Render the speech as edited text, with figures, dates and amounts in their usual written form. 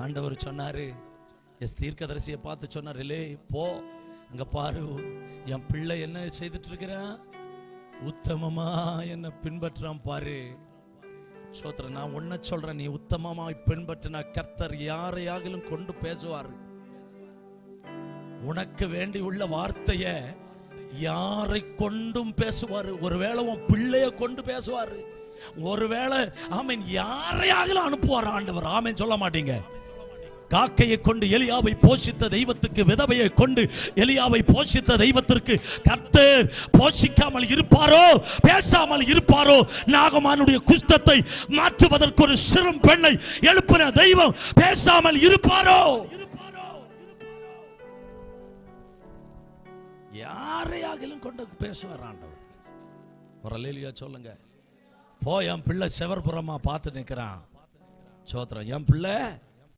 ஆண்டவர் சொன்னாரு, எஸ் தீர்க்கதரிசியை பார்த்து சொன்னார், இல்லே போ, அங்க பாரு என் பிள்ளை என்ன செய்துட்டு இருக்கிறான், உத்தமமா என்ன பின்பற்றான் பாரு. சோத்திர, நான் ஒன்ன சொல்றேன், நீ உத்தமமாய் பின்பற்றினா கர்த்தர் யாரையாகிலும் கொண்டு பேசுவாரு. உனக்கு வேண்டி உள்ள வார்த்தைய யாரை கொண்டும் பேசுவாரு. ஒருவேளை உன் பிள்ளைய கொண்டு பேசுவாரு, ஒருவேளை ஆமென் யாரையாகிலும் அனுப்புவார் ஆண்டவர். ஆமென் சொல்ல மாட்டீங்க? காக்கையை கொண்டு எலியாவை போஷித்த தெய்வத்துக்கு, விதவையை கொண்டு எலியாவை போஷித்த தெய்வத்திற்கு கர்த்தர் போஷிக்காமல் இருப்பாரோ, பேசாமல் இருப்பாரோ? நாகமானுடைய குஷ்டத்தை மாற்றுவதற்கு ஒரு சிறும் பெண்ணை எழுப்பின தெய்வம் பேசாமல் இருப்பாரோ? யாரையாகிலும் கொண்டு பேசுவார் ஆண்டவர். ஒரு அல்லேலூயா சொல்லுங்க. போ, என் பிள்ளை செவர்புறமா பார்த்து நிற்கிறான். சோத்திரம், என் பிள்ளை